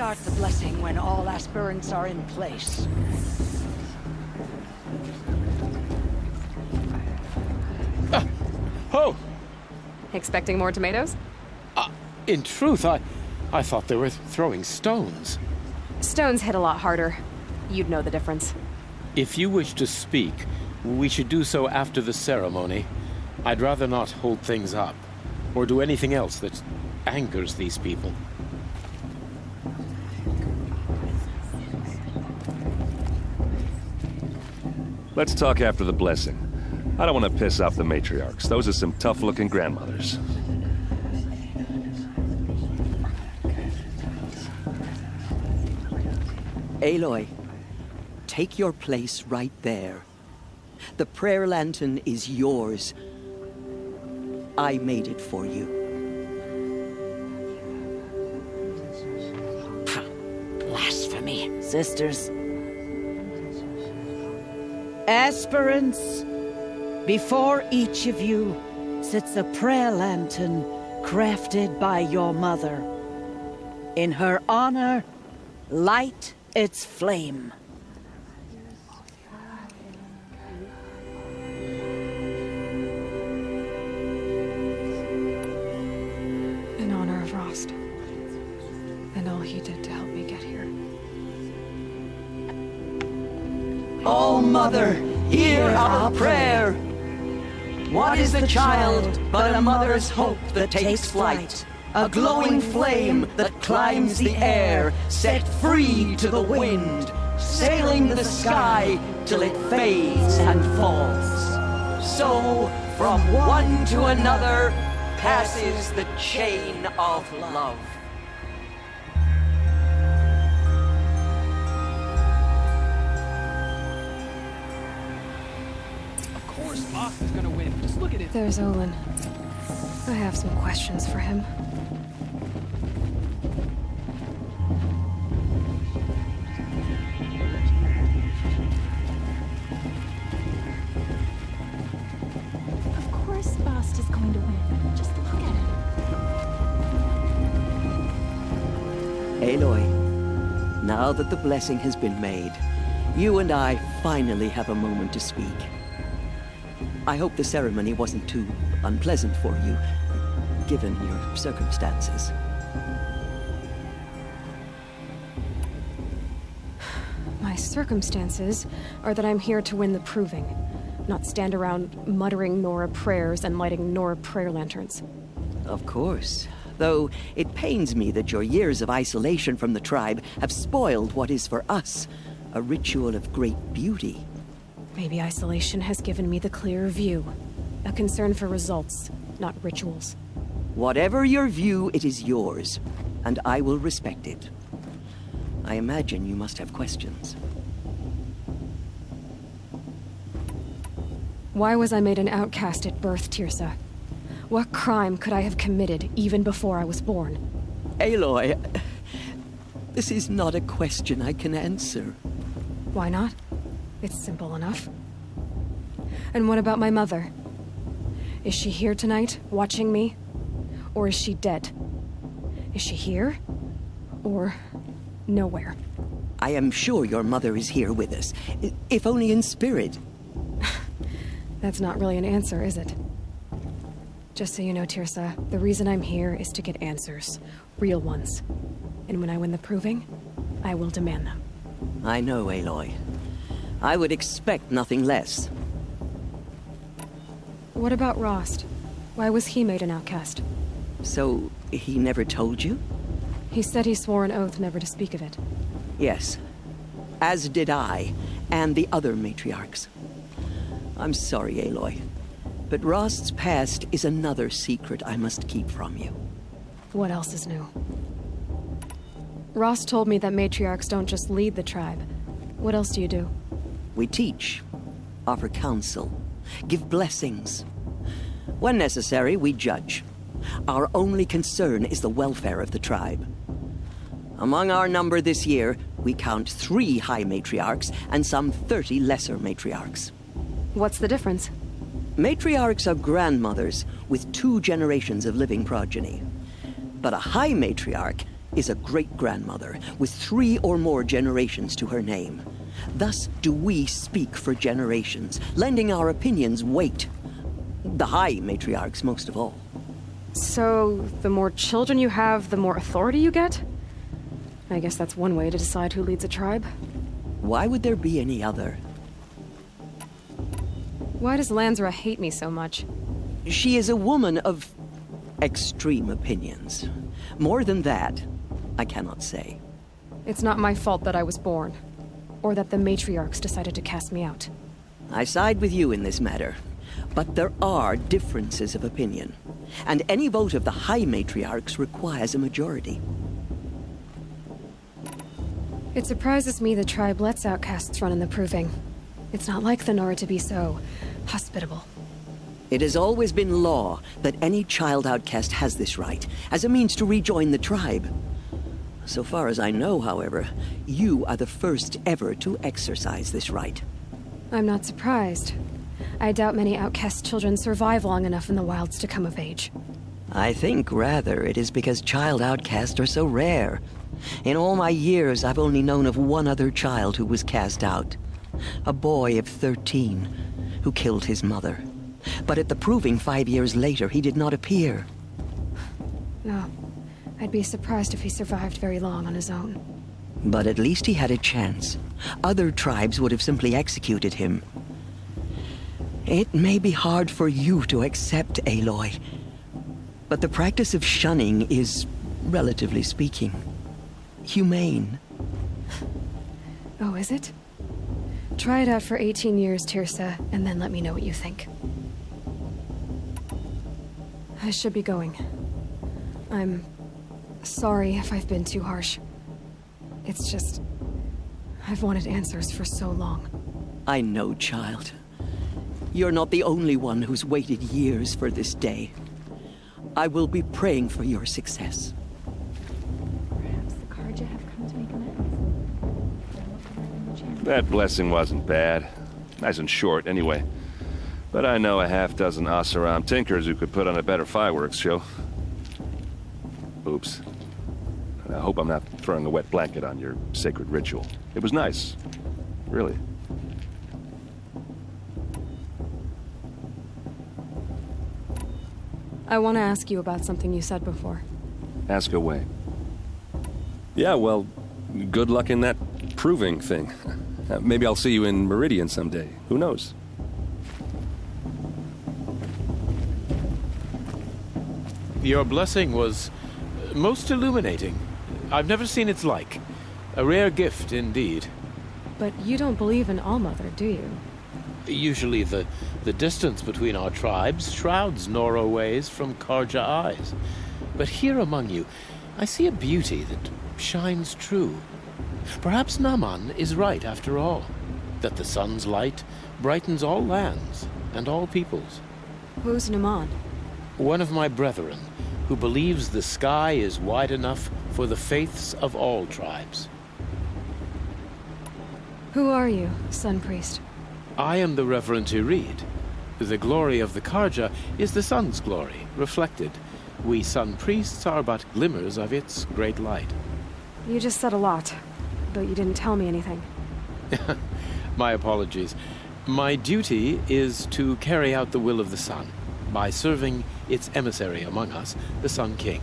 start the blessing when all aspirants are in place. Oh! Expecting more tomatoes? In truth, I thought they were throwing stones. Stones hit a lot harder. You'd know the difference. If you wish to speak, we should do so after the ceremony. I'd rather not hold things up, or do anything else that angers these people. Let's talk after the blessing. I don't want to piss off the matriarchs. Those are some tough-looking grandmothers. Aloy, take your place right there. The prayer lantern is yours. I made it for you. Blasphemy. Sisters, Aspirants, before each of you sits a prayer lantern crafted by your mother. In her honor, light its flame. In honor of Rost. And all he did to help me get here. Oh, Mother, hear our prayer. What is the child but a mother's hope that takes flight? A glowing flame that climbs the air, set free to the wind, sailing the sky till it fades and falls. So, from one to another, passes the chain of love. Of course, Boss is gonna win. Just look at it. There's Olin. I have some questions for him. Of course Bast is going to win. Just look at him. Aloy, now that the blessing has been made, you and I finally have a moment to speak. I hope the ceremony wasn't too unpleasant for you, given your circumstances. My circumstances are that I'm here to win the proving, not stand around muttering Nora prayers and lighting Nora prayer lanterns. Of course. Though it pains me that your years of isolation from the tribe have spoiled what is for us a ritual of great beauty. Maybe isolation has given me the clearer view. A concern for results, not rituals. Whatever your view, it is yours, and I will respect it. I imagine you must have questions. Why was I made an outcast at birth, Tirsa? What crime could I have committed even before I was born? Aloy, this is not a question I can answer. Why not? It's simple enough. And what about my mother? Is she here tonight, watching me? Or is she dead? Is she here? Or nowhere? I am sure your mother is here with us, if only in spirit. That's not really an answer, is it? Just so you know, Tirsa, the reason I'm here is to get answers. Real ones. And when I win the proving, I will demand them. I know, Aloy. I would expect nothing less. What about Rost? Why was he made an outcast? So, he never told you? He said he swore an oath never to speak of it. Yes. As did I, and the other matriarchs. I'm sorry, Aloy, but Rost's past is another secret I must keep from you. What else is new? Rost told me that matriarchs don't just lead the tribe. What else do you do? We teach, offer counsel, give blessings. When necessary, we judge. Our only concern is the welfare of the tribe. Among our number this year, we count 3 high matriarchs and some 30 lesser matriarchs. What's the difference? Matriarchs are grandmothers with 2 generations of living progeny. But a high matriarch is a great-grandmother with 3 or more generations to her name. Thus do we speak for generations, lending our opinions weight. The High Matriarchs most of all. So, the more children you have, the more authority you get? I guess that's one way to decide who leads a tribe. Why would there be any other? Why does Lansra hate me so much? She is a woman of extreme opinions. More than that, I cannot say. It's not my fault that I was born, or that the matriarchs decided to cast me out. I side with you in this matter, but there are differences of opinion, and any vote of the High Matriarchs requires a majority. It surprises me the tribe lets outcasts run in the Proving. It's not like the Nora to be so hospitable. It has always been law that any child outcast has this right, as a means to rejoin the tribe. So far as I know, however, you are the first ever to exercise this right. I'm not surprised. I doubt many outcast children survive long enough in the wilds to come of age. I think, rather, it is because child outcasts are so rare. In all my years, I've only known of one other child who was cast out. A boy of 13, who killed his mother. But at the Proving 5 years later, he did not appear. No. I'd be surprised if he survived very long on his own. But at least he had a chance. Other tribes would have simply executed him. It may be hard for you to accept, Aloy, but the practice of shunning is, relatively speaking, humane. Oh, is it? Try it out for 18 years, Tirsa, and then let me know what you think. I should be going. I'm sorry if I've been too harsh. It's just, I've wanted answers for so long. I know, child. You're not the only one who's waited years for this day. I will be praying for your success. Perhaps the Karja have come to make amends. That blessing wasn't bad. Nice and short, anyway. But I know a half-dozen Oseram tinkers who could put on a better fireworks show. Oops. I hope I'm not throwing a wet blanket on your sacred ritual. It was nice. Really. I want to ask you about something you said before. Ask away. Yeah, well, good luck in that proving thing. Maybe I'll see you in Meridian someday. Who knows? Your blessing was most illuminating. I've never seen its like. A rare gift indeed. But you don't believe in Allmother, do you? Usually the distance between our tribes shrouds Nora ways from Karja eyes. But here among you, I see a beauty that shines true. Perhaps Naman is right after all, that the sun's light brightens all lands and all peoples. Who's Naman? One of my brethren, who believes the sky is wide enough for the faiths of all tribes. Who are you, Sun Priest? I am the Reverend Irid. The glory of the Karja is the sun's glory, reflected. We Sun Priests are but glimmers of its great light. You just said a lot, but you didn't tell me anything. My apologies. My duty is to carry out the will of the sun, by serving its emissary among us, the Sun King.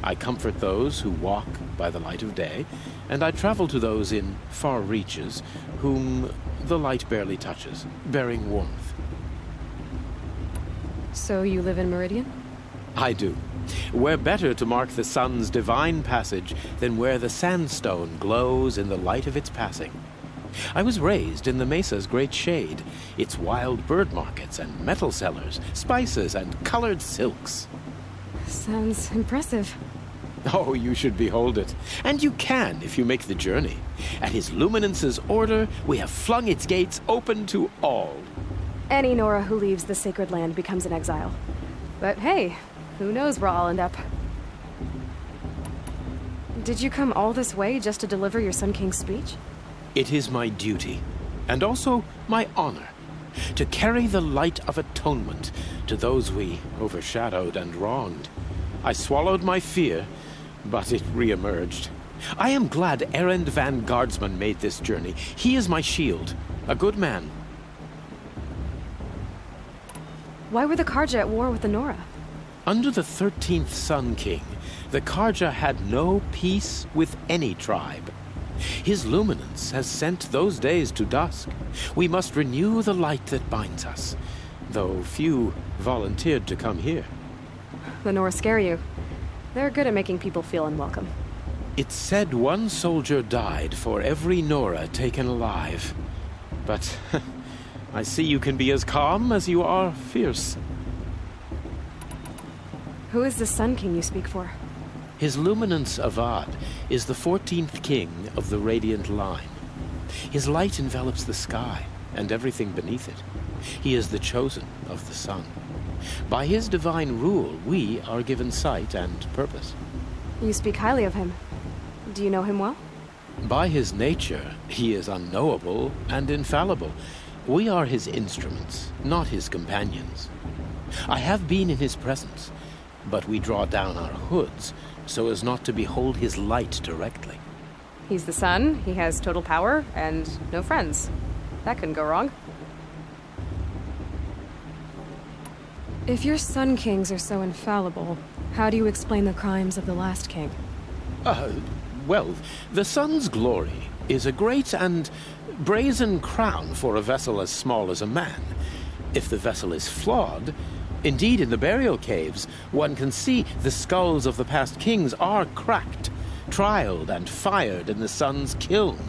I comfort those who walk by the light of day, and I travel to those in far reaches whom the light barely touches, bearing warmth. So you live in Meridian? I do. Where better to mark the sun's divine passage than where the sandstone glows in the light of its passing. I was raised in the mesa's great shade, its wild bird markets and metal cellars, spices and colored silks. Sounds impressive. Oh, you should behold it. And you can if you make the journey. At His Luminance's order, we have flung its gates open to all. Any Nora who leaves the sacred land becomes an exile. But hey, who knows where I'll end up. Did you come all this way just to deliver your Sun King's speech? It is my duty, and also my honor, to carry the light of atonement to those we overshadowed and wronged. I swallowed my fear, but it re-emerged. I am glad Erend van Guardsman made this journey. He is my shield. A good man. Why were the Karja at war with the Nora? Under the 13th Sun King, the Karja had no peace with any tribe. His luminance has sent those days to dusk. We must renew the light that binds us, though few volunteered to come here. The Nora scare you. They're good at making people feel unwelcome. It's said one soldier died for every Nora taken alive. But I see you can be as calm as you are fierce. Who is the Sun King you speak for? His Luminance Avad is the 14th king of the Radiant Line. His light envelops the sky and everything beneath it. He is the chosen of the sun. By his divine rule, we are given sight and purpose. You speak highly of him. Do you know him well? By his nature, he is unknowable and infallible. We are his instruments, not his companions. I have been in his presence, but we draw down our hoods so as not to behold his light directly. He's the sun, he has total power, and no friends. That couldn't go wrong. If your Sun Kings are so infallible, how do you explain the crimes of the last king? Well, the sun's glory is a great and brazen crown for a vessel as small as a man. If the vessel is flawed, indeed in the burial caves, one can see the skulls of the past kings are cracked, trialed and fired in the sun's kiln.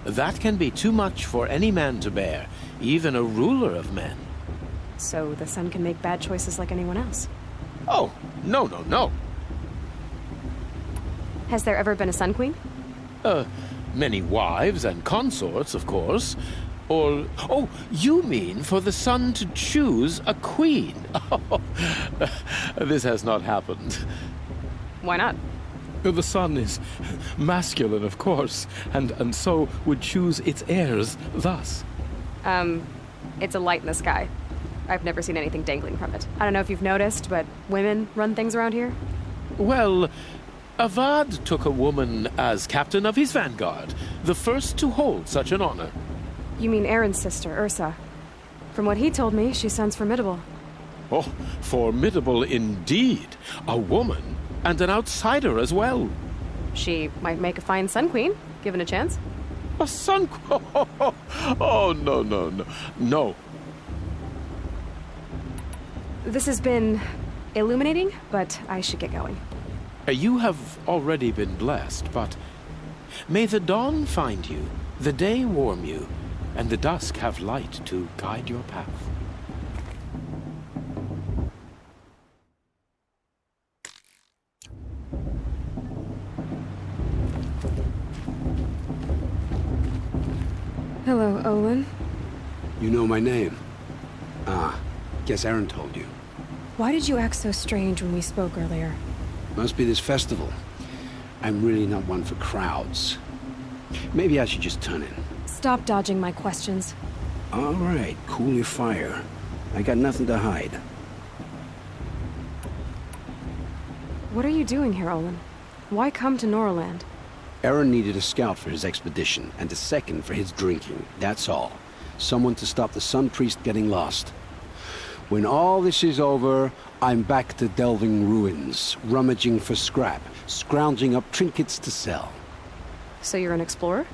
That can be too much for any man to bear, even a ruler of men. So the sun can make bad choices like anyone else? Oh, no. Has there ever been a Sun Queen? Many wives and consorts, of course. Or, oh, you mean for the sun to choose a queen? Oh, this has not happened. Why not? The sun is masculine, of course, and so would choose its heirs thus. It's a light in the sky. I've never seen anything dangling from it. I don't know if you've noticed, but women run things around here. Well, Avad took a woman as captain of his vanguard, the first to hold such an honor. You mean Aaron's sister, Ursa. From what he told me, she sounds formidable. Oh, formidable indeed. A woman, and an outsider as well. She might make a fine Sun Queen, given a chance. A sun... Oh, no. This has been illuminating, but I should get going. You have already been blessed, but may the dawn find you, the day warm you, and the dusk have light to guide your path. Hello, Olin. You know my name? Ah, guess Aaron told you. Why did you act so strange when we spoke earlier? Must be this festival. I'm really not one for crowds. Maybe I should just turn in. Stop dodging my questions. All right, cool your fire. I got nothing to hide. What are you doing here, Olin? Why come to Noraland? Aaron needed a scout for his expedition, and a second for his drinking. That's all. Someone to stop the Sun Priest getting lost. When all this is over, I'm back to delving ruins, rummaging for scrap, scrounging up trinkets to sell. So you're an explorer?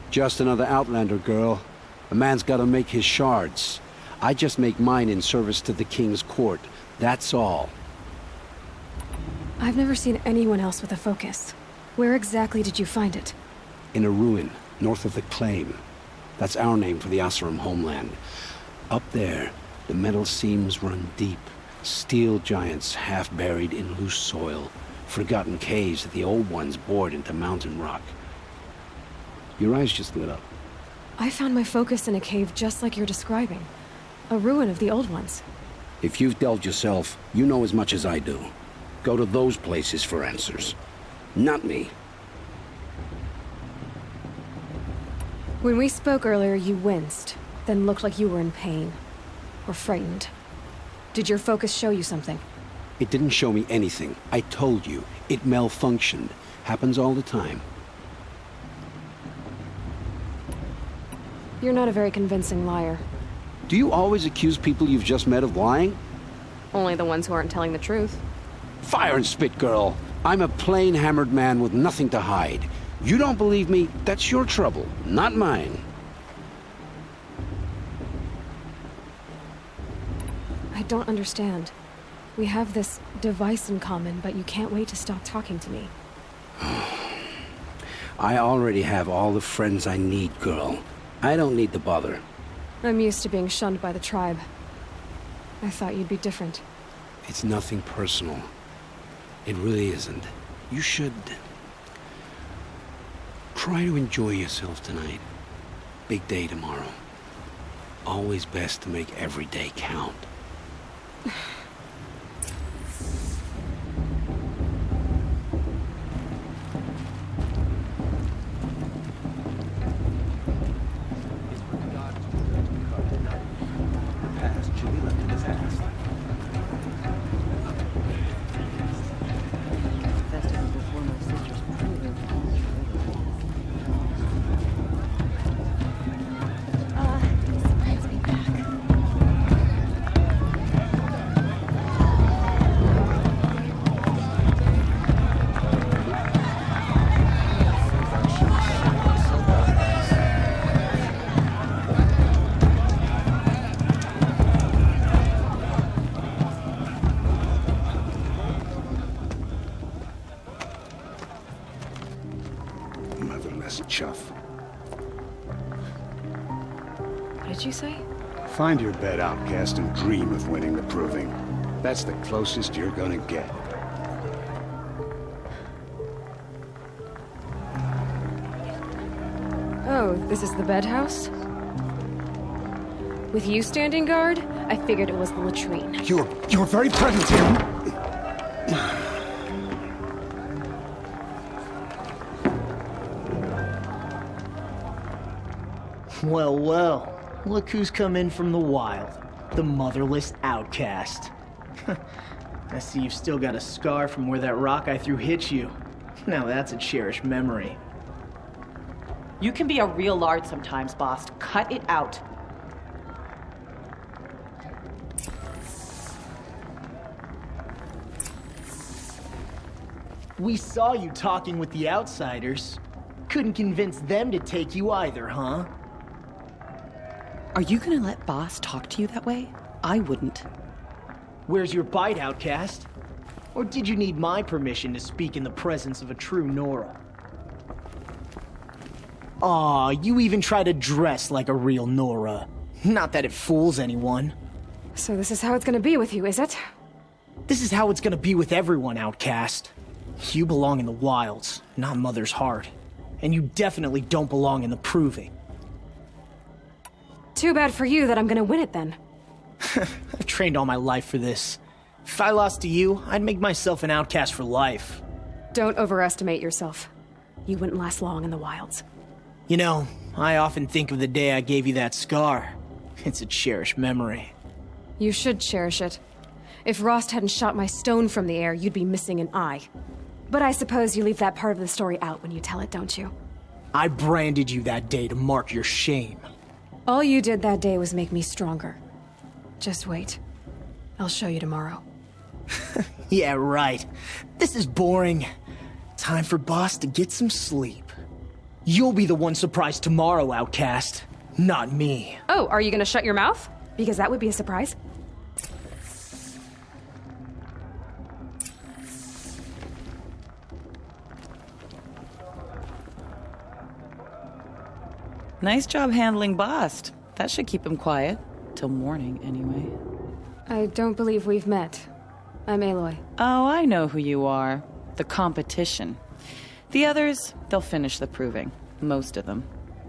Just another Outlander, girl. A man's gotta make his shards. I just make mine in service to the King's court. That's all. I've never seen anyone else with a focus. Where exactly did you find it? In a ruin, north of the Claim. That's our name for the Oseram homeland. Up there, the metal seams run deep. Steel giants half buried in loose soil. Forgotten caves that the old ones bored into mountain rock. Your eyes just lit up. I found my focus in a cave just like you're describing. A ruin of the old ones. If you've delved yourself, you know as much as I do. Go to those places for answers. Not me. When we spoke earlier, you winced, then looked like you were in pain. Or frightened. Did your focus show you something? It didn't show me anything. I told you. It malfunctioned. Happens all the time. You're not a very convincing liar. Do you always accuse people you've just met of lying? Only the ones who aren't telling the truth. Fire and spit, girl. I'm a plain hammered man with nothing to hide. You don't believe me? That's your trouble, not mine. I don't understand. We have this device in common, but you can't wait to stop talking to me. I already have all the friends I need, girl. I don't need the bother. I'm used to being shunned by the tribe. I thought you'd be different. It's nothing personal. It really isn't. You should... try to enjoy yourself tonight. Big day tomorrow. Always best to make every day count. Motherless chuff. What did you say? Find your bed, outcast, and dream of winning the proving. That's the closest you're gonna get. Oh, this is the bed house? With you standing guard, I figured it was the latrine. Your very presence here. Well, well. Look who's come in from the wild. The motherless outcast. I see you've still got a scar from where that rock I threw hit you. Now that's a cherished memory. You can be a real lard sometimes, boss. Cut it out. We saw you talking with the outsiders. Couldn't convince them to take you either, huh? Are you gonna let boss talk to you that way? I wouldn't. Where's your bite, outcast? Or did you need my permission to speak in the presence of a true Nora? Aw, you even try to dress like a real Nora. Not that it fools anyone. So this is how it's gonna be with you, is it? This is how it's gonna be with everyone, outcast. You belong in the wilds, not Mother's heart. And you definitely don't belong in the proving. Too bad for you that I'm gonna win it then. I've trained all my life for this. If I lost to you, I'd make myself an outcast for life. Don't overestimate yourself. You wouldn't last long in the wilds. You know, I often think of the day I gave you that scar. It's a cherished memory. You should cherish it. If Rost hadn't shot my stone from the air, you'd be missing an eye. But I suppose you leave that part of the story out when you tell it, don't you? I branded you that day to mark your shame. All you did that day was make me stronger. Just wait. I'll show you tomorrow. Yeah, right. This is boring. Time for boss to get some sleep. You'll be the one surprised tomorrow, outcast. Not me. Oh, are you gonna shut your mouth? Because that would be a surprise. Nice job handling Bast. That should keep him quiet. Till morning, anyway. I don't believe we've met. I'm Aloy. Oh, I know who you are. The competition. The others, they'll finish the proving. Most of them.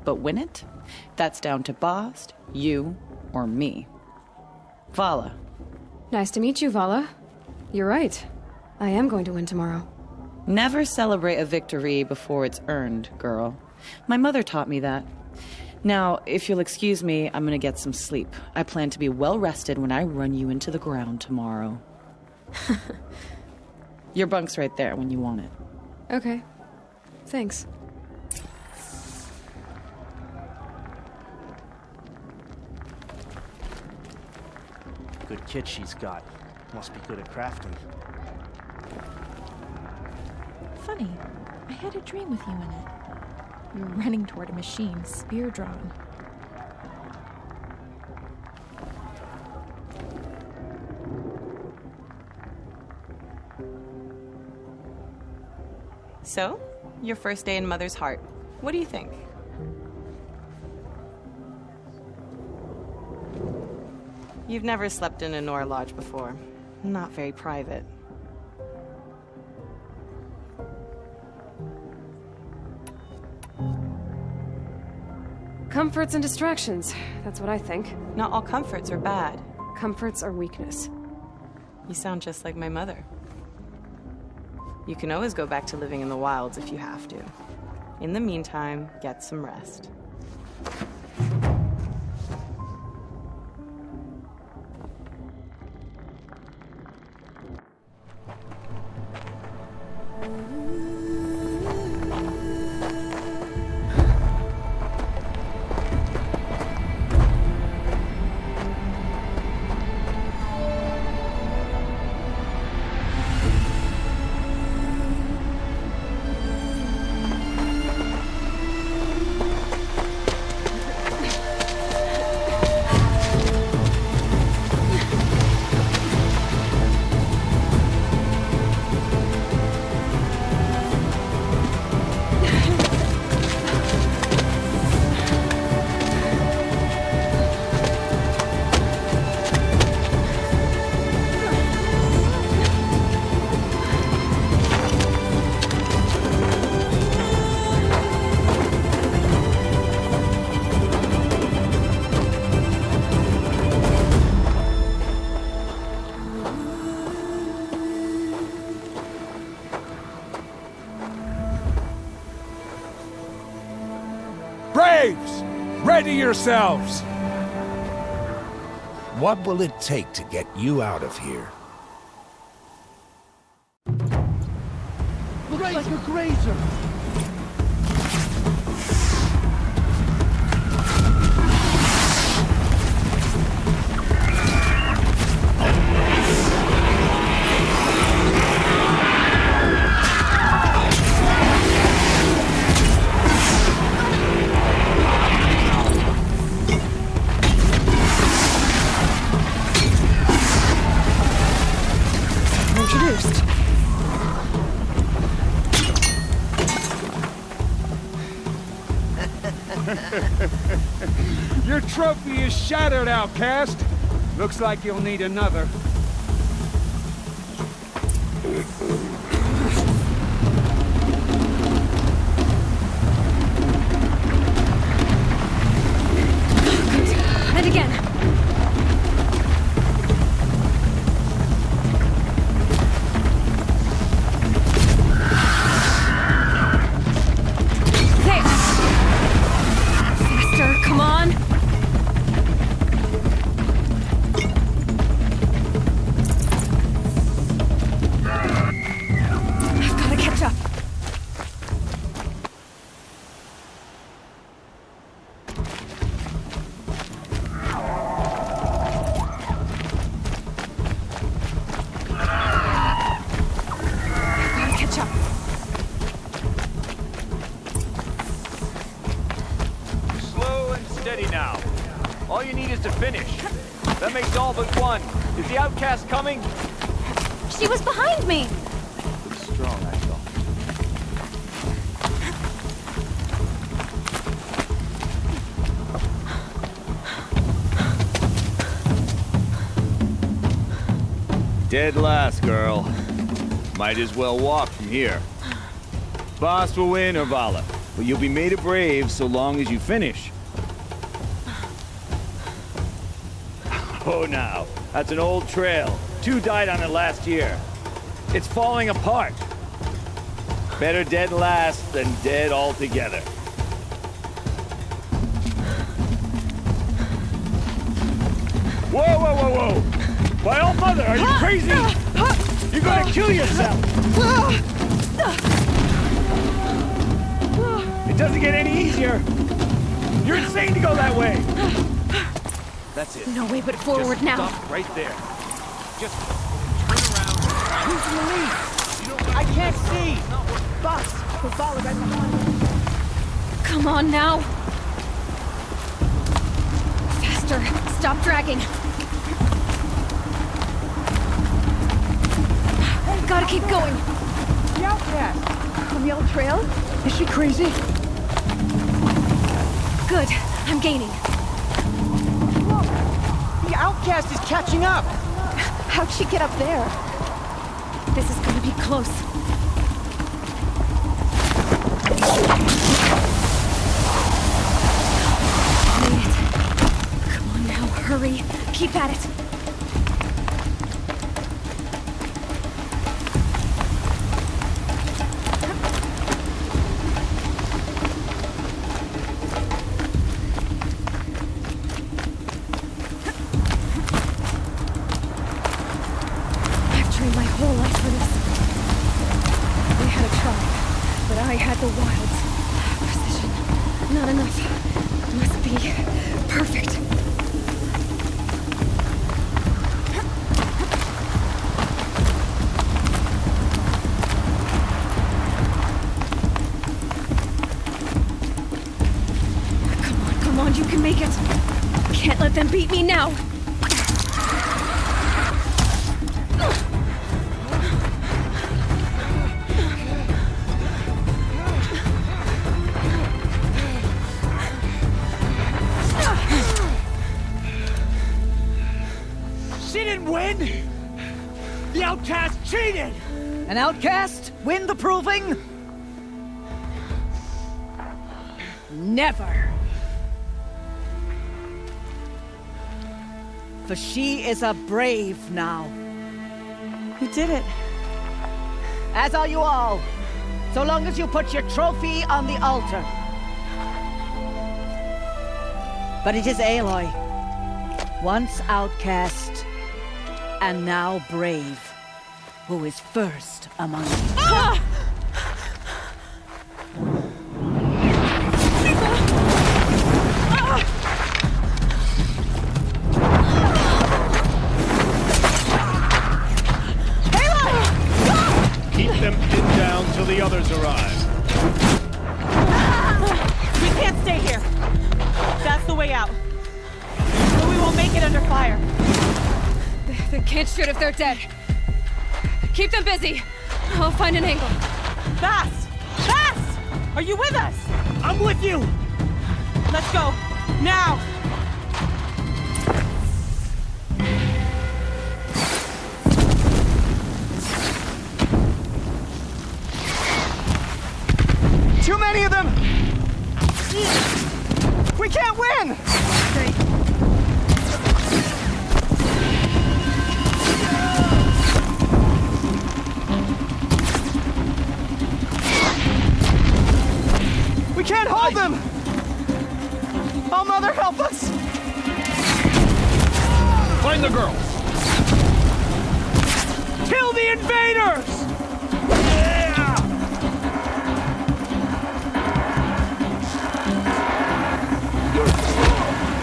But win it? That's down to Bast, you, or me. Vala. Nice to meet you, Vala. You're right. I am going to win tomorrow. Never celebrate a victory before it's earned, girl. My mother taught me that. Now, if you'll excuse me, I'm gonna get some sleep. I plan to be well rested when I run you into the ground tomorrow. Your bunk's right there when you want it. Okay. Thanks. Good kit she's got. Must be good at crafting. Funny, I had a dream with you in it. You were running toward a machine, spear drawn. So, your first day in Mother's Heart. What do you think? You've never slept in a Nora Lodge before. Not very private. Comforts and distractions. That's what I think. Not all comforts are bad. Comforts are weakness. You sound just like my mother. You can always go back to living in the wilds if you have to. In the meantime, get some rest. Braves! Ready yourselves! What will it take to get you out of here? Looks like a grazer! Introduced. Your trophy is shattered, outcast. Looks like you'll need another. And again. Come on! I've gotta catch up. I've gotta catch up. Steady now. All you need is to finish. That makes all but one. Is the outcast coming? She was behind me! Pretty strong, I thought. Dead last, girl. Might as well walk from here. Boss will win, Urvala, but you'll be made a brave so long as you finish. Oh, now, that's an old trail. 2 died on it last year. It's falling apart. Better dead last than dead altogether. Whoa, whoa, whoa, whoa! By all mother, are you crazy? You're gonna kill yourself! It doesn't get any easier! You're insane to go that way! That's it. No way but forward Just now. Stop right there. Just turn around. Who's in the lead? I can't see! Boss, we'll follow right behind you. Come on now. Faster. Stop dragging. Gotta keep going. The outcast! On the old trail? Is she crazy? Good. I'm gaining. Whoa! The outcast is catching up! How'd she get up there? This is gonna be close. Made it. Come on now, hurry. Keep at it. I've trained my whole life for this. We had a tribe, but I had the wilds. Precision. Not enough. Must be perfect. Come on, you can make it. Can't let them beat me now. She didn't win! The outcast cheated! An outcast win the proving? Never. For she is a brave now. You did it. As are you all. So long as you put your trophy on the altar. But it is Aloy, once outcast, and now brave, who is first among you. Ah! Keep them pinned down till the others arrive. We can't stay here. That's the way out. Or we won't make it under fire. They can't shoot if they're dead. Keep them busy. I'll find an angle. Fast! Fast! Are you with us? I'm with you! Let's go. Now! Too many of them! We can't win! We can't hold them! Oh, Mother, help us! Find the girls! Kill the invaders!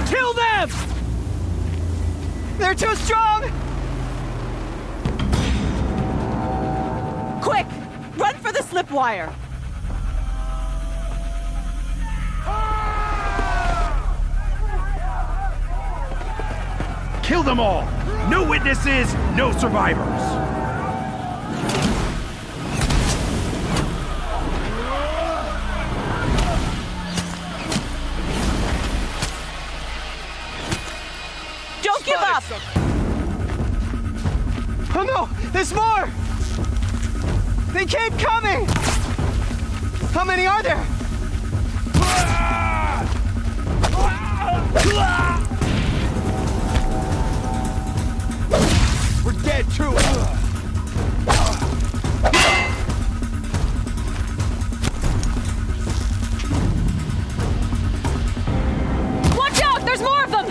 Kill them! They're too strong! Quick! Run for the slip wire! Kill them all! No witnesses, no survivors! Don't give up! Oh no! There's more! They keep coming! How many are there? We're dead too! Watch out! There's more of them!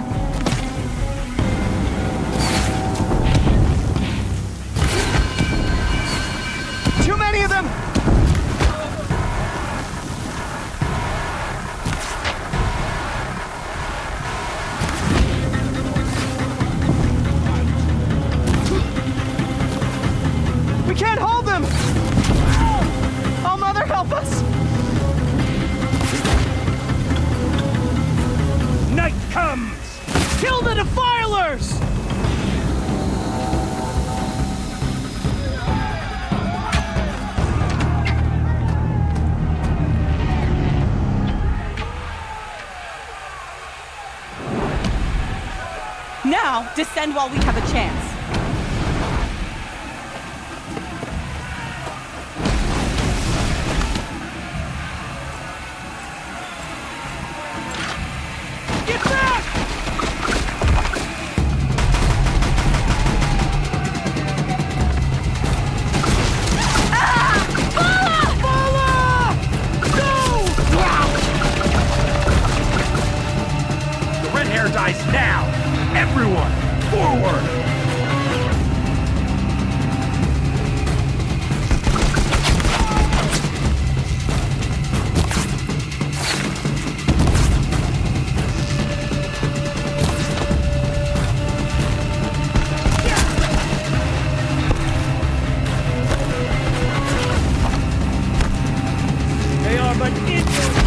comes! Kill the Defilers! Now, descend while we have a chance. Get back! The red hair dies now! Everyone, forward! They are but injured.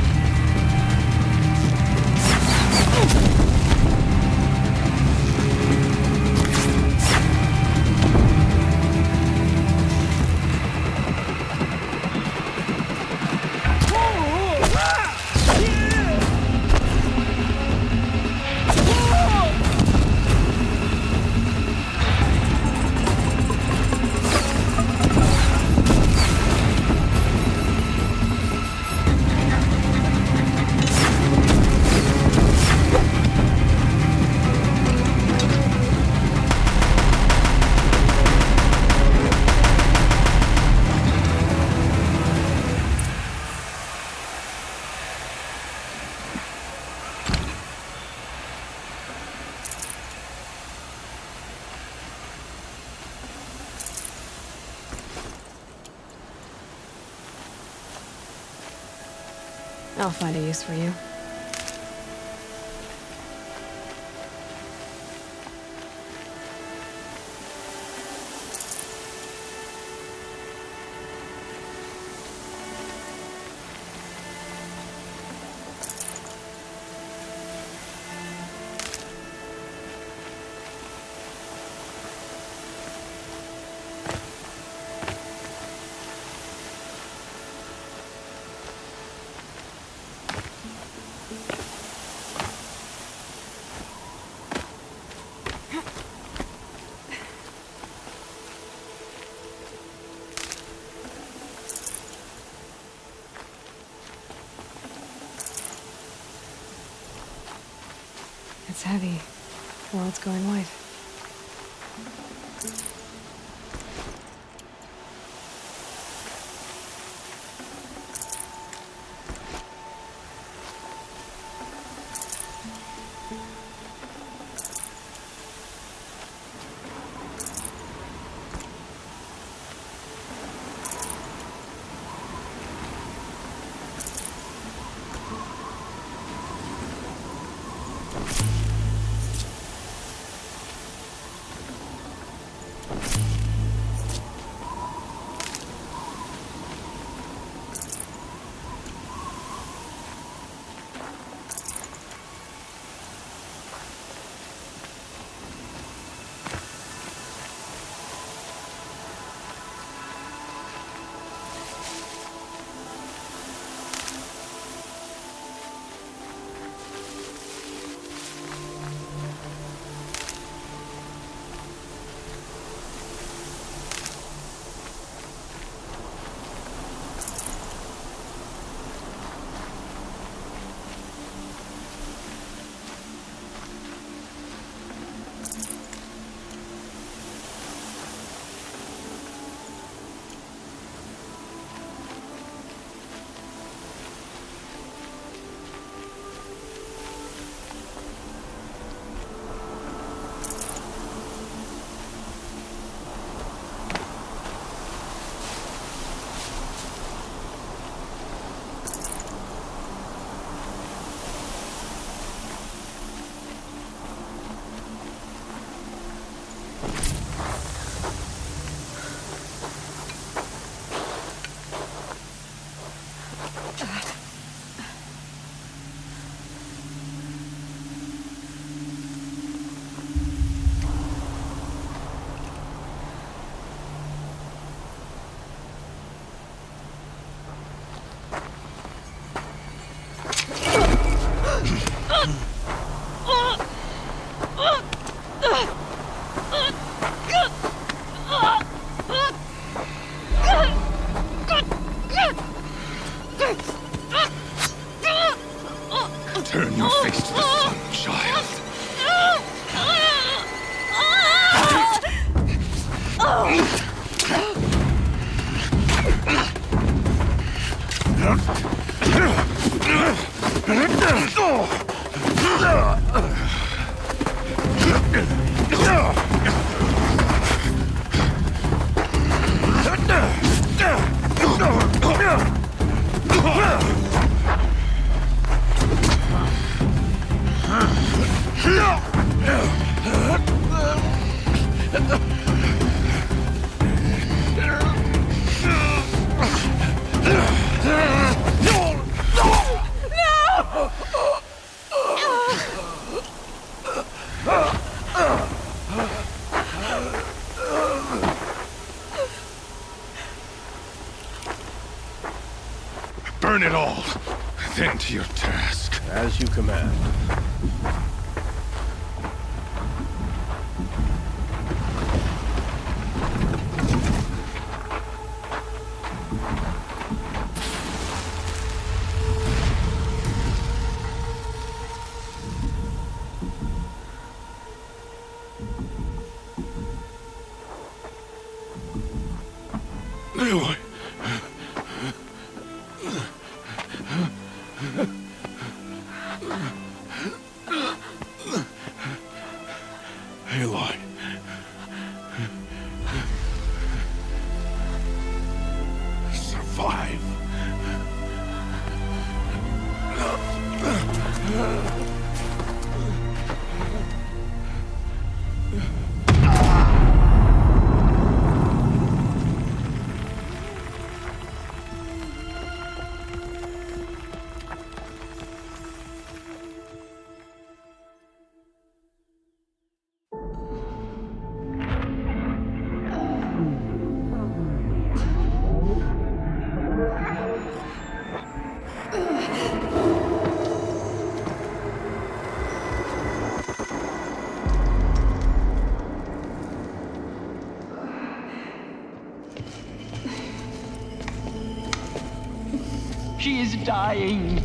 I'll find a use for you. It's heavy. Well, it's going white. Burn it all, then to your task. As you command. Aloy. Aloy. Survive. She is dying.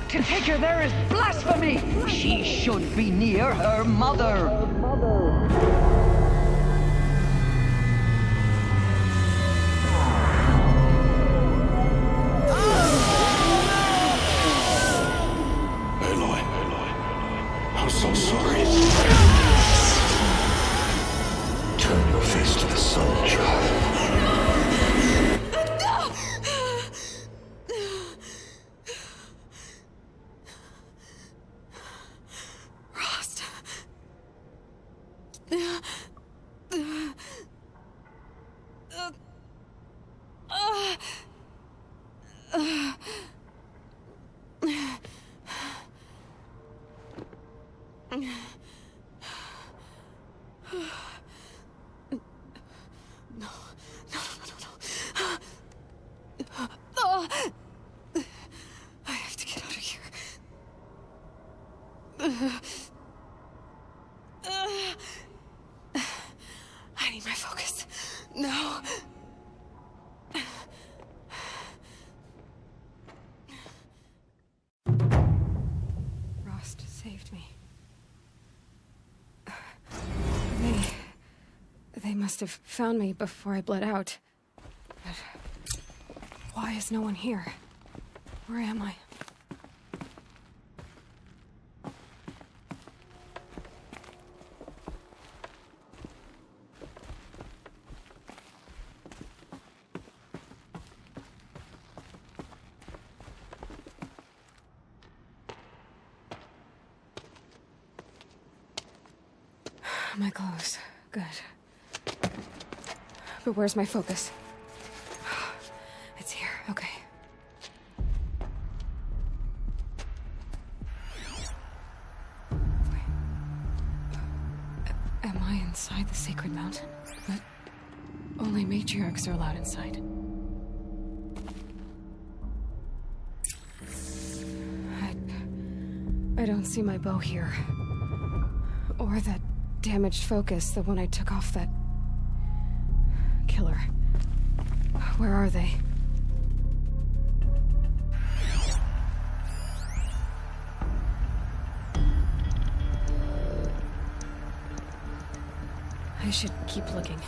To take her there is blasphemy. She should be near her mother. I'm so sorry. Turn your face to the sun, child. Rost. I have to get out of here. I need my focus. No. Rost saved me. They must have found me before I bled out. But why is no one here? Where am I? My clothes. Good. But where's my focus? It's here. Okay. Wait. Am I inside the sacred mountain? But only matriarchs are allowed inside. I don't see my bow here. Or that damaged focus, the one I took off that killer. Where are they? I should keep looking.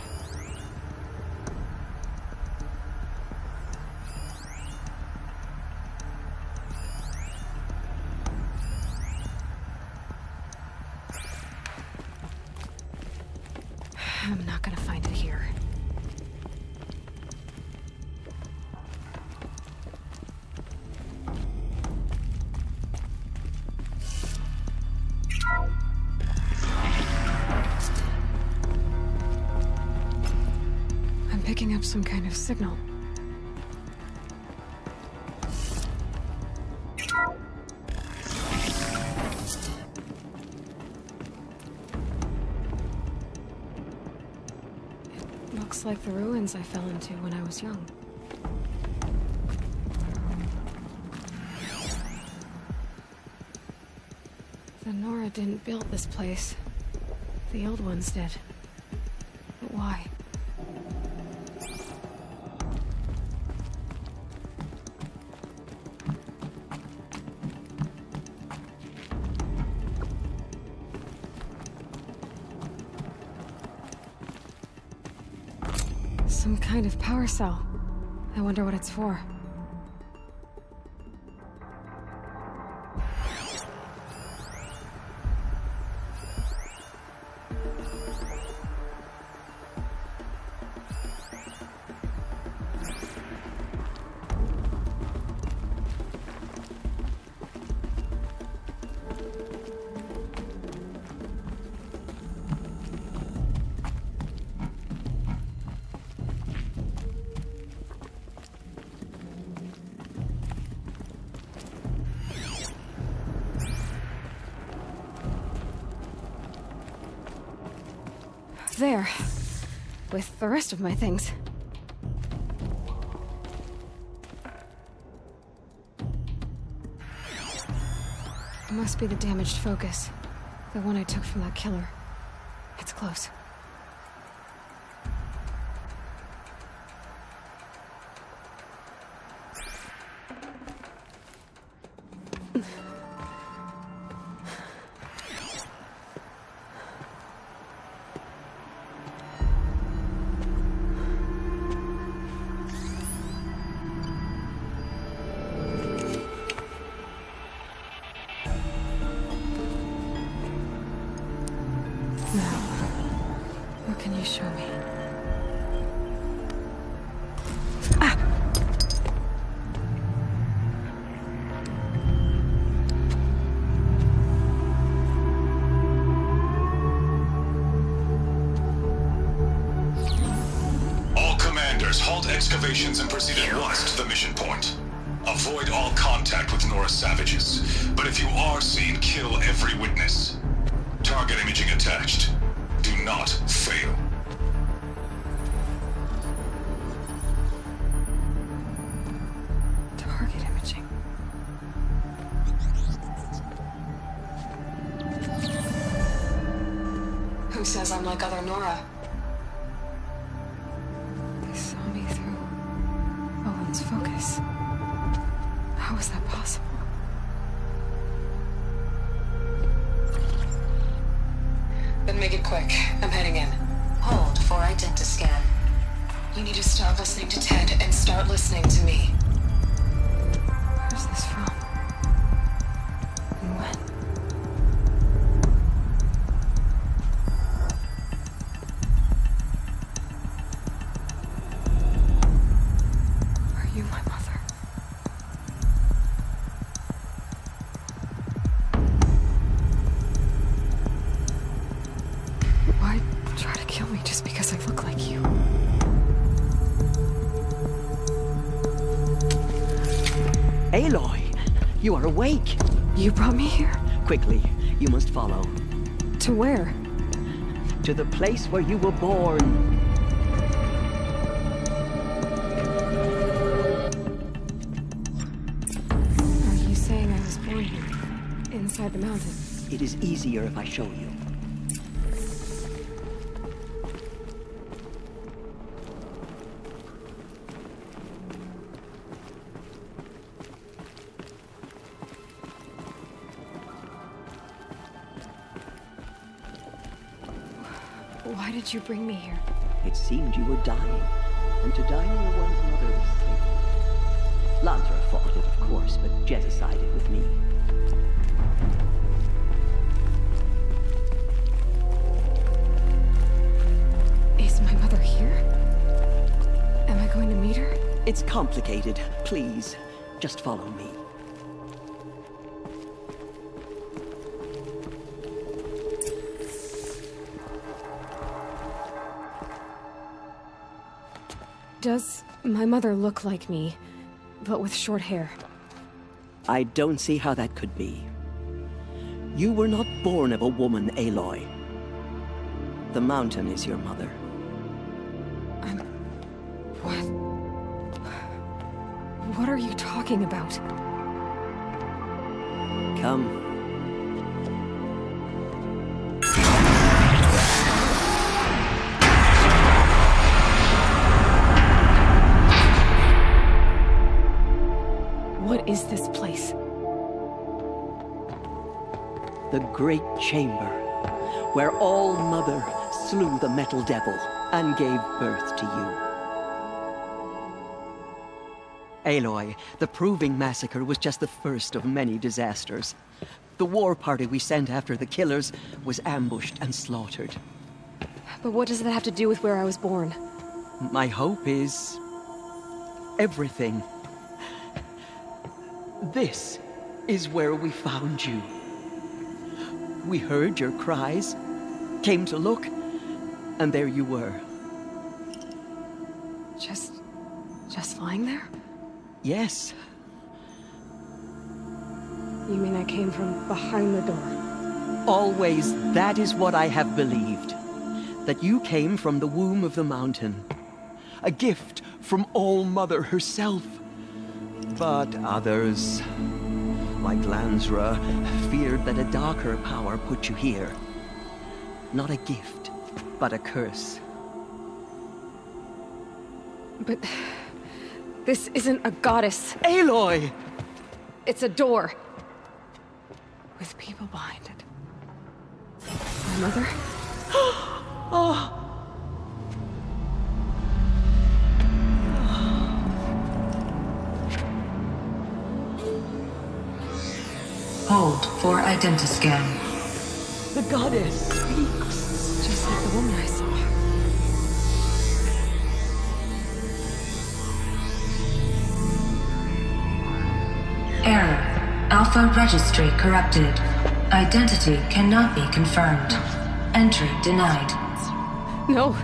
I'm not gonna find it here. I'm picking up some kind of signal. Looks like the ruins I fell into when I was young. The Nora didn't build this place. The old ones did. But why? Some kind of power cell. I wonder what it's for. There. With the rest of my things. It must be the damaged focus. The one I took from that killer. It's close. What can you show me? All commanders, halt excavations and proceed at once to the mission point. Avoid all contact with Nora savages, but if you are seen, kill every witness. Target imaging attached. Do not fail. Target imaging. Who says I'm like other Nora? They saw me through Owen's focus. How is that possible? Then make it quick. I'm heading in. Hold for identiscan. You need to stop listening to Ted and start listening to me. Where's this from? And when? Are you my mother? Why try to kill me just because I look like you? Aloy, you are awake. You brought me here? Quickly, you must follow. To where? To the place where you were born. Are you saying I was born here? Inside the mountain? It is easier if I show you. Why did you bring me here? It seemed you were dying, and to die near one's mother is safe. Lansra fought it, of course, but Jezza sided with me. It's complicated. Please, just follow me. Does my mother look like me, but with short hair? I don't see how that could be. You were not born of a woman, Aloy. The mountain is your mother. What are you talking about? Come. What is this place? The Great Chamber, where All-Mother slew the Metal Devil and gave birth to you. Aloy, the Proving Massacre was just the first of many disasters. The war party we sent after the killers was ambushed and slaughtered. But what does that have to do with where I was born? My hope is... everything. This is where we found you. We heard your cries, came to look, and there you were. Just lying there? Yes. You mean I came from behind the door? Always, that is what I have believed. That you came from the womb of the mountain. A gift from All-Mother herself. But others, like Lansra, feared that a darker power put you here. Not a gift, but a curse. But... this isn't a goddess. Aloy! It's a door. With people behind it. My mother? Oh! Hold for identiscan. The goddess speaks. Just like the woman I saw. Error. Alpha registry corrupted. Identity cannot be confirmed. Entry denied. No.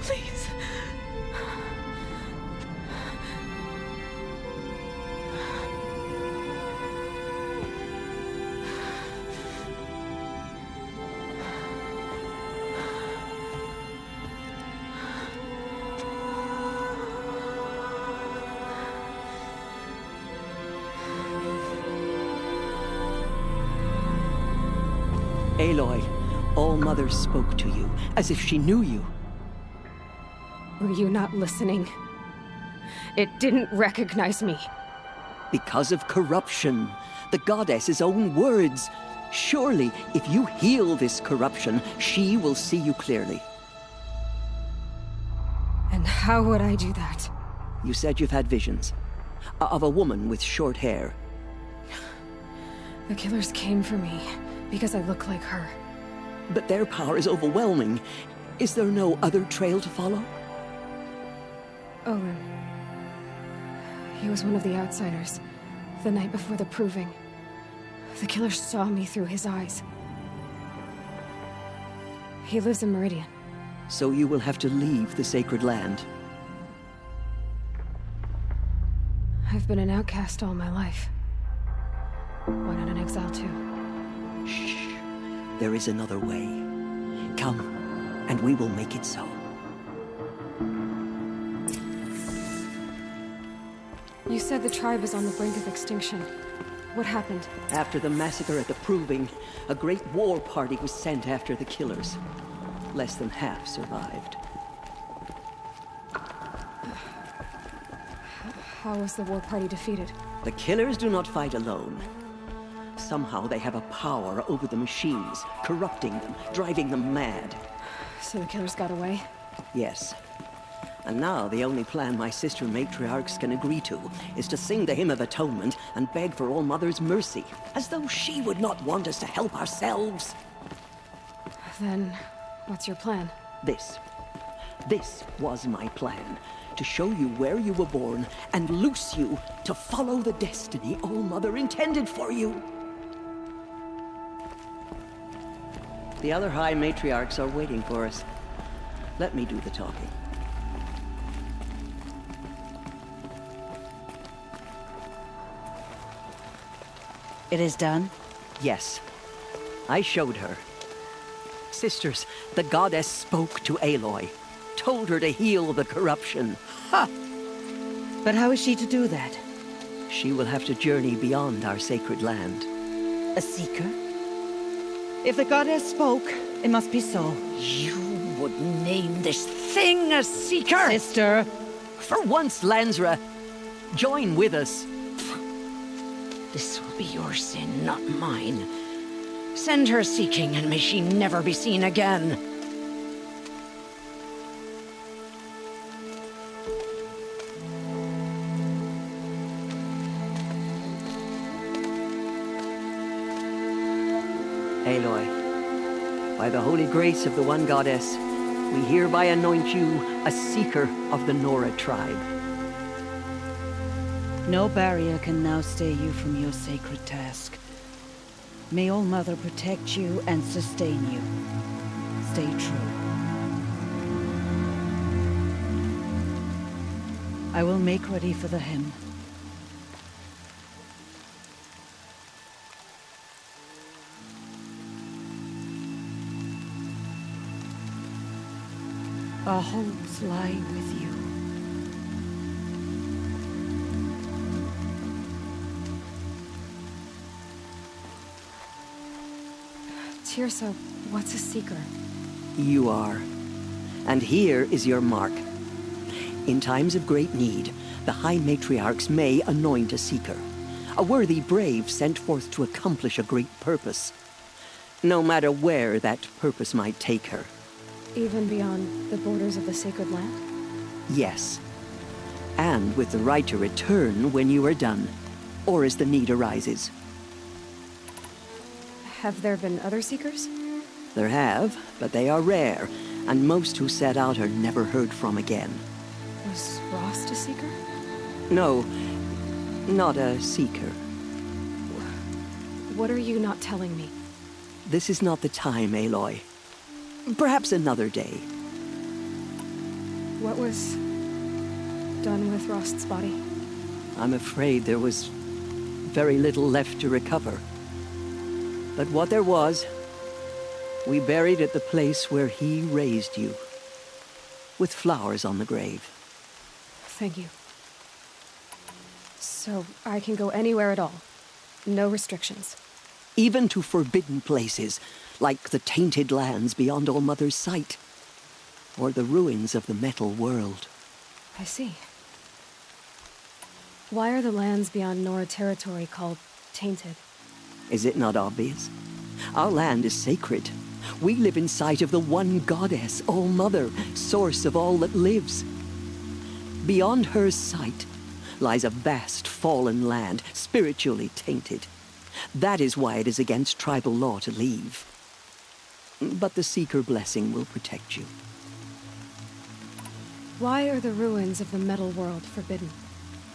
Please. Aloy, All-Mother spoke to you, as if she knew you. Were you not listening? It didn't recognize me. Because of corruption. The goddess's own words. Surely, if you heal this corruption, she will see you clearly. And how would I do that? You said you've had visions. Of a woman with short hair. The killers came for me, because I look like her. But their power is overwhelming. Is there no other trail to follow? Owen. He was one of the outsiders, the night before the Proving. The killer saw me through his eyes. He lives in Meridian. So you will have to leave the sacred land. I've been an outcast all my life. Why not an exile too? Shh. There is another way. Come, and we will make it so. You said the tribe is on the brink of extinction. What happened? After the massacre at the Proving, a great war party was sent after the killers. Less than half survived. How was the war party defeated? The killers do not fight alone. Somehow they have a power over the machines, corrupting them, driving them mad. So the killers got away? Yes. And now the only plan my sister matriarchs can agree to is to sing the Hymn of Atonement and beg for All-Mother's mercy, as though she would not want us to help ourselves. Then, what's your plan? This was my plan. To show you where you were born and loose you to follow the destiny All-Mother intended for you. The other High Matriarchs are waiting for us. Let me do the talking. It is done? Yes. I showed her. Sisters, the goddess spoke to Aloy. Told her to heal the corruption. Ha! But how is she to do that? She will have to journey beyond our sacred land. A seeker? If the goddess spoke, it must be so. You would name this thing a seeker? Sister! For once, Lansra, join with us. This will be your sin, not mine. Send her seeking, and may she never be seen again. Aloy, by the holy grace of the One Goddess, we hereby anoint you a seeker of the Nora tribe. No barrier can now stay you from your sacred task. May All-Mother protect you and sustain you. Stay true. I will make ready for the hymn. Our hopes lie with you. Teersa, what's a seeker? You are. And here is your mark. In times of great need, the High Matriarchs may anoint a seeker. A worthy brave sent forth to accomplish a great purpose. No matter where that purpose might take her. Even beyond the borders of the sacred land? Yes. And with the right to return when you are done, or as the need arises. Have there been other seekers? There have, but they are rare, and most who set out are never heard from again. Was Rost a seeker? No, not a seeker. What are you not telling me? This is not the time, Aloy. Perhaps another day. What was done with Rost's body? I'm afraid there was very little left to recover. But what there was, we buried at the place where he raised you, with flowers on the grave. Thank you. So I can go anywhere at all? No restrictions? Even to forbidden places, like the tainted lands beyond All-Mother's sight, or the ruins of the metal world. I see. Why are the lands beyond Nora territory called tainted? Is it not obvious? Our land is sacred. We live in sight of the One Goddess, All-Mother, source of all that lives. Beyond her sight lies a vast fallen land, spiritually tainted. That is why it is against tribal law to leave. But the Seeker blessing will protect you. Why are the ruins of the metal world forbidden?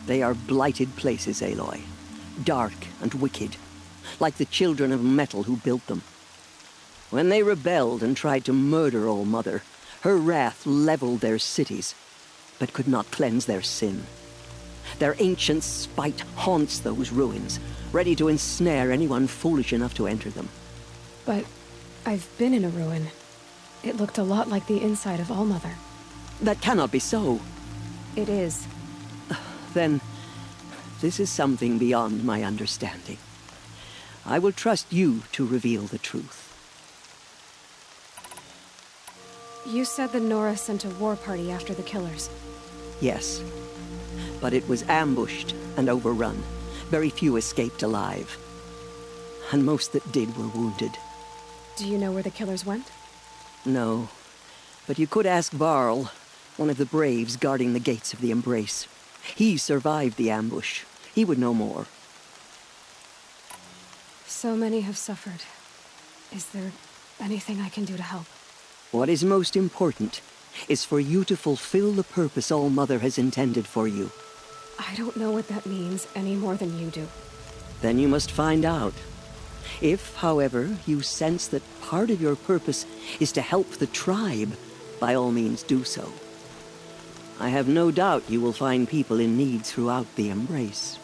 They are blighted places, Aloy. Dark and wicked, like the children of metal who built them. When they rebelled and tried to murder All-Mother, her wrath leveled their cities, but could not cleanse their sin. Their ancient spite haunts those ruins, ready to ensnare anyone foolish enough to enter them. But I've been in a ruin. It looked a lot like the inside of All-Mother. That cannot be so. It is. Then, this is something beyond my understanding. I will trust you to reveal the truth. You said the Nora sent a war party after the killers. Yes, but it was ambushed and overrun. Very few escaped alive. And most that did were wounded. Do you know where the killers went? No, but you could ask Varl, one of the braves guarding the gates of the Embrace. He survived the ambush. He would know more. So many have suffered. Is there Anything I can do to help. What is most important is for you to fulfill the purpose All-Mother has intended for you. I don't know what that means any more than you do. Then you must find out. If, however, you sense that part of your purpose is to help the tribe, by all means do so. I have no doubt you will find people in need throughout the Embrace.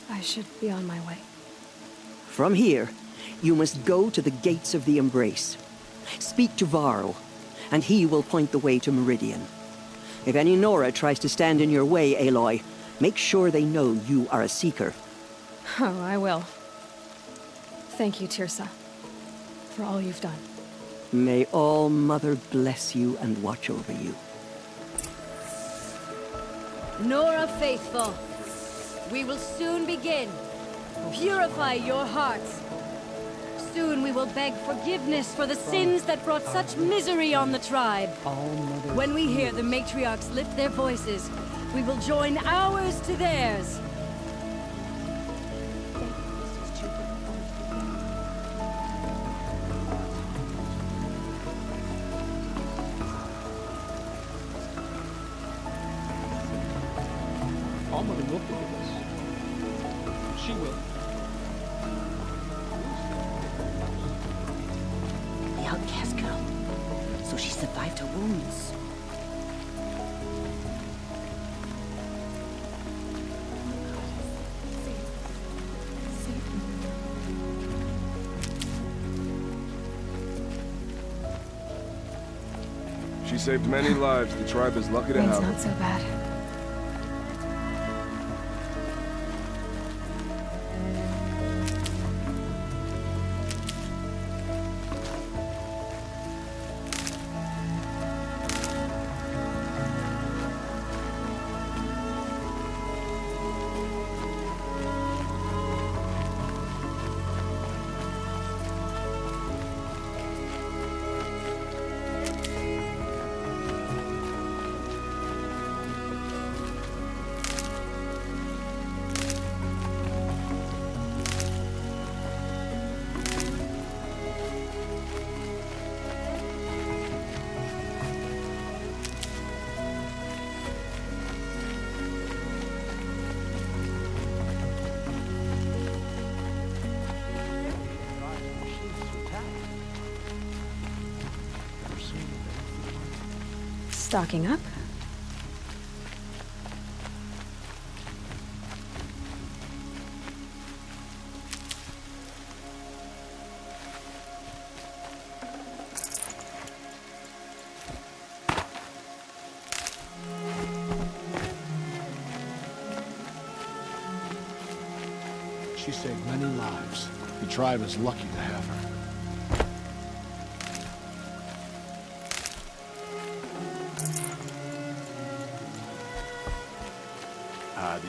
I should be on my way. From here, you must go to the gates of the Embrace. Speak to Varl, and he will point the way to Meridian. If any Nora tries to stand in your way, Aloy, make sure they know you are a Seeker. Oh, I will. Thank you, Teersa, for all you've done. May All-Mother bless you and watch over you. Nora faithful, we will soon begin. Purify your hearts. Soon we will beg forgiveness for the sins that brought such misery on the tribe. When we hear the matriarchs lift their voices, we will join ours to theirs. All-Mother will forgive us. She will. The outcast girl. So she survived her wounds. She saved many lives. The tribe is lucky to Rain's have her. not so bad. Stocking up. She saved many lives. The tribe is lucky to have her.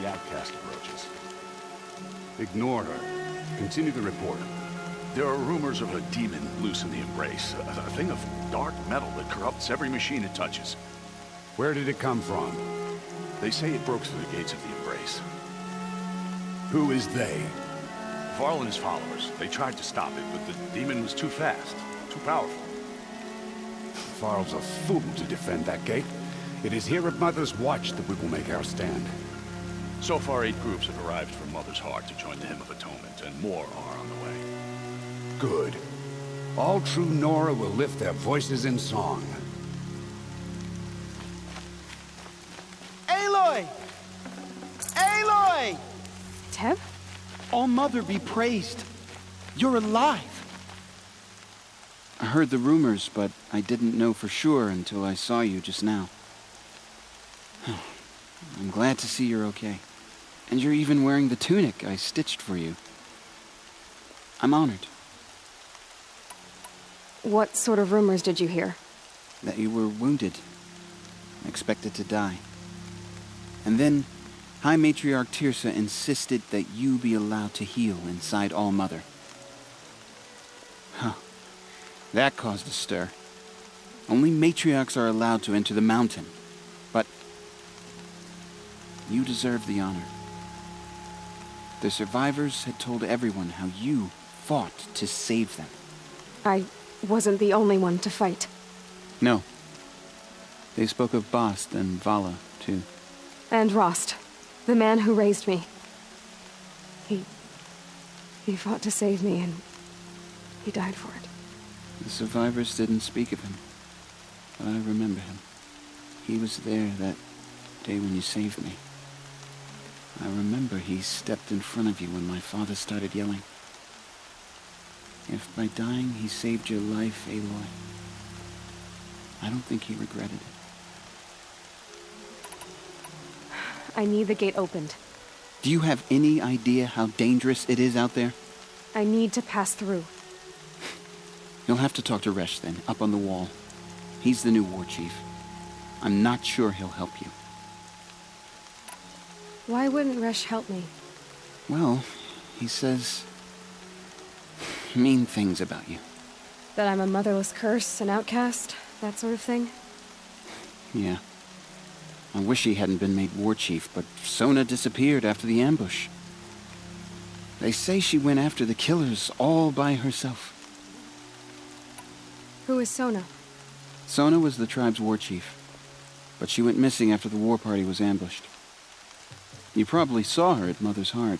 The outcast approaches. Ignore her. Continue the report. There are rumors of a demon loose in the Embrace. A thing of dark metal that corrupts every machine it touches. Where did it come from? They say it broke through the gates of the Embrace. Who is they? Varl and his followers. They tried to stop it, but the demon was too fast, too powerful. Varl's a fool to defend that gate. It is here at Mother's Watch that we will make our stand. So far, 8 groups have arrived from Mother's Heart to join the Hymn of Atonement, and more are on the way. Good. All true Nora will lift their voices in song. Aloy! Aloy! Teb? All-Mother be praised. You're alive. I heard the rumors, but I didn't know for sure until I saw you just now. I'm glad to see you're okay. And you're even wearing the tunic I stitched for you. I'm honored. What sort of rumors did you hear? That you were wounded. Expected to die. And then, High Matriarch Teersa insisted that you be allowed to heal inside All-Mother. Huh. That caused a stir. Only matriarchs are allowed to enter the mountain. But you deserve the honor. The survivors had told everyone how you fought to save them. I wasn't the only one to fight. No. They spoke of Bast and Vala, too. And Rost, the man who raised me. He fought to save me, and he died for it. The survivors didn't speak of him, but I remember him. He was there that day when you saved me. I remember he stepped in front of you when my father started yelling. If by dying he saved your life, Aloy, I don't think he regretted it. I need the gate opened. Do you have any idea how dangerous it is out there? I need to pass through. You'll have to talk to Resh then, up on the wall. He's the new war chief. I'm not sure he'll help you. Why wouldn't Resh help me? Well, he says mean things about you. That I'm a motherless curse, an outcast, that sort of thing? Yeah. I wish he hadn't been made war chief, but Sona disappeared after the ambush. They say she went after the killers all by herself. Who is Sona? Sona was the tribe's war chief, but she went missing after the war party was ambushed. You probably saw her at Mother's Heart.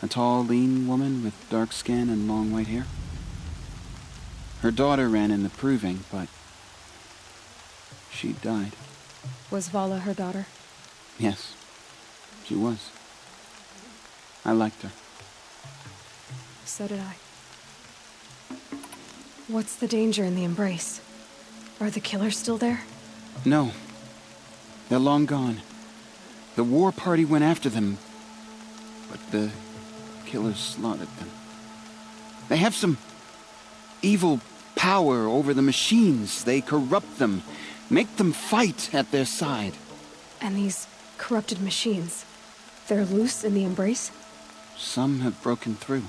A tall, lean woman with dark skin and long white hair. Her daughter ran in the proving, but she died. Was Vala her daughter? Yes, she was. I liked her. So did I. What's the danger in the Embrace? Are the killers still there? No. They're long gone. The war party went after them, but the killers slaughtered them. They have some evil power over the machines. They corrupt them, make them fight at their side. And these corrupted machines, they're loose in the Embrace? Some have broken through.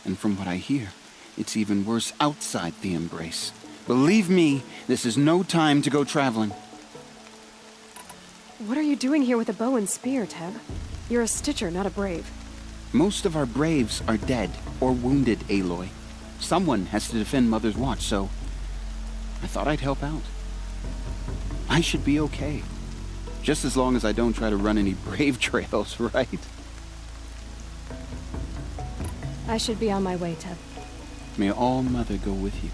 And from what I hear, it's even worse outside the Embrace. Believe me, this is no time to go traveling. What are you doing here with a bow and spear, Teb? You're a Stitcher, not a Brave. Most of our Braves are dead or wounded, Aloy. Someone has to defend Mother's Watch, so I thought I'd help out. I should be okay. Just as long as I don't try to run any Brave trails, right? I should be on my way, Teb. May All Mother go with you.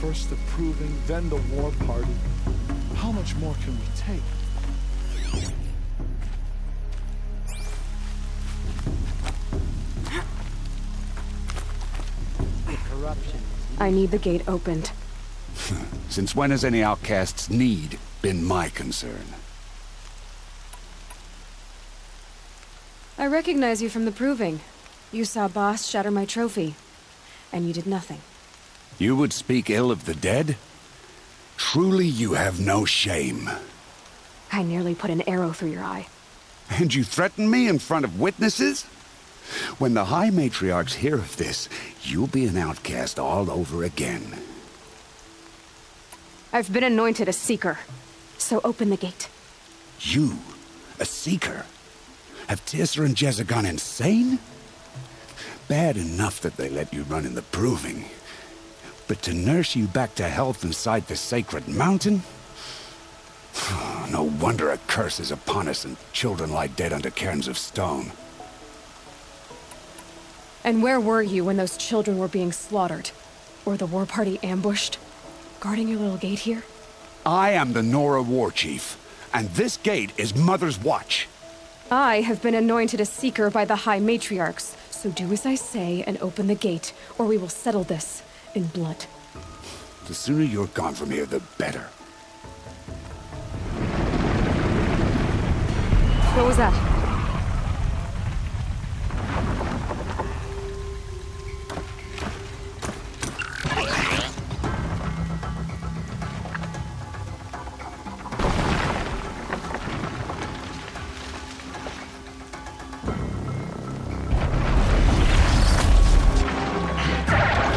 First the proving, then the war party. How much more can we take? Corruption. I need the gate opened. Since when has any outcast's need been my concern? I recognize you from the proving. You saw Bast shatter my trophy, and you did nothing. You would speak ill of the dead? Truly you have no shame. I nearly put an arrow through your eye. And you threaten me in front of witnesses? When the High Matriarchs hear of this, you'll be an outcast all over again. I've been anointed a Seeker, so open the gate. You? A Seeker? Have Teersa and Jezza gone insane? Bad enough that they let you run in the proving. But to nurse you back to health inside the sacred mountain? No wonder a curse is upon us and children lie dead under cairns of stone. And where were you when those children were being slaughtered? Or the war party ambushed? Guarding your little gate here? I am the Nora War Chief, and this gate is Mother's watch. I have been anointed a seeker by the High Matriarchs, so do as I say and open the gate, or we will settle this in blood. The sooner you're gone from here, the better. What was that?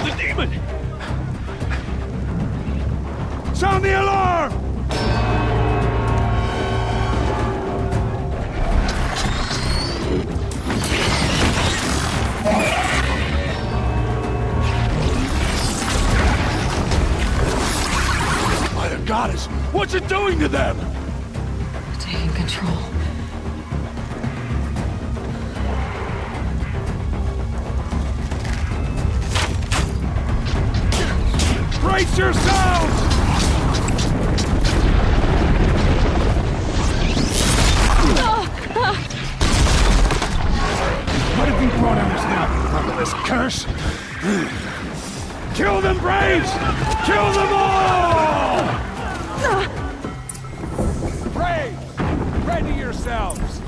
The demon! Sound the alarm! By the goddess, what's it doing to them? Taking control. Brace yourselves! What have you brought on us now, motherless curse? Kill them, Braves! Kill them all! Braves, ready yourselves!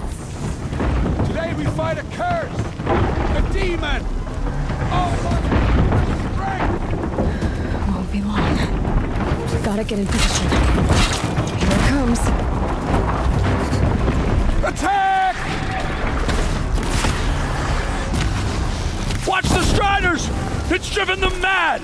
Today we fight a curse! A demon! Won't be long. We gotta get in position. Here it comes. Attack! Watch the Striders! It's driven them mad!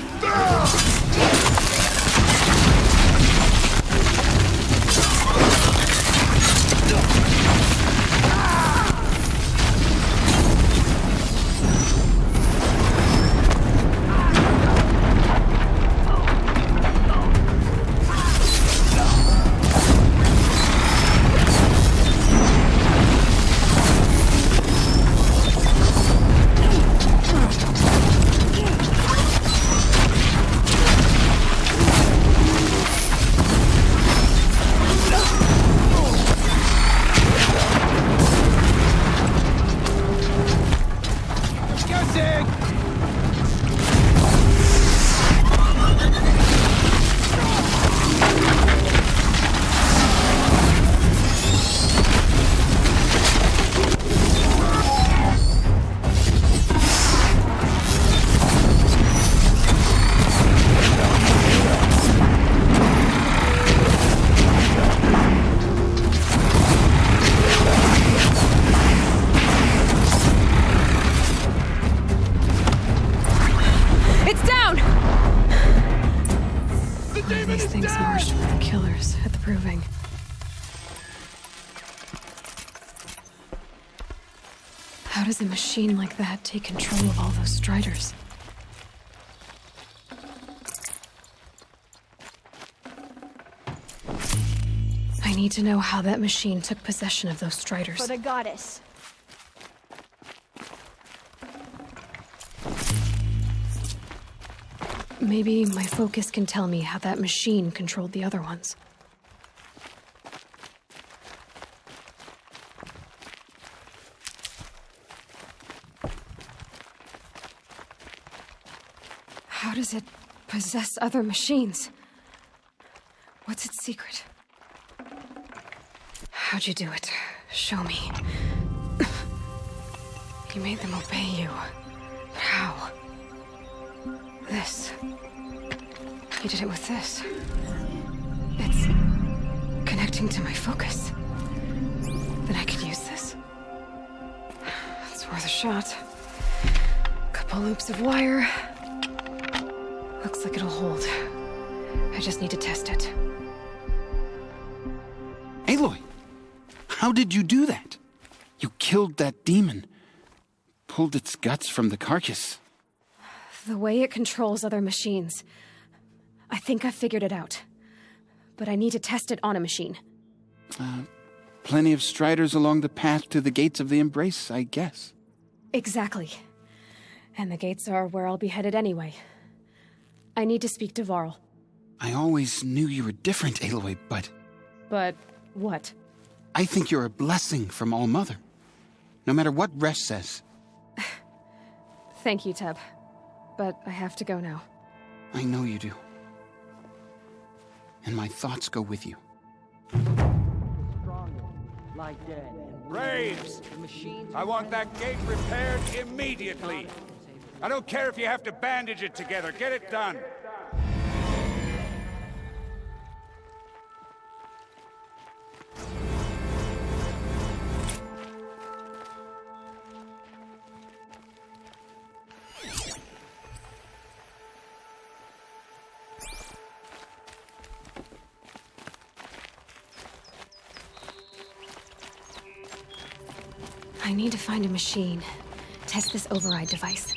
How does a machine like that take control of all those Striders? I need to know how that machine took possession of those Striders. For the goddess. Maybe my focus can tell me how that machine controlled the other ones. How does it possess other machines? What's its secret? How'd you do it? Show me. You made them obey you. But how? This. You did it with this. It's connecting to my focus. Then I could use this. It's worth a shot. Couple loops of wire. Looks like it'll hold. I just need to test it. Aloy! How did you do that? You killed that demon. Pulled its guts from the carcass. The way it controls other machines. I think I figured it out. But I need to test it on a machine. Plenty of striders along the path to the gates of the Embrace, I guess. Exactly. And the gates are where I'll be headed anyway. I need to speak to Varl. I always knew you were different, Aloy, but... But what? I think you're a blessing from All-Mother. No matter what Resh says. Thank you, Teb. But I have to go now. I know you do. And my thoughts go with you. Braves! I want that gate repaired immediately. I don't care if you have to bandage it together. Get it done. I need to find a machine. Test this override device.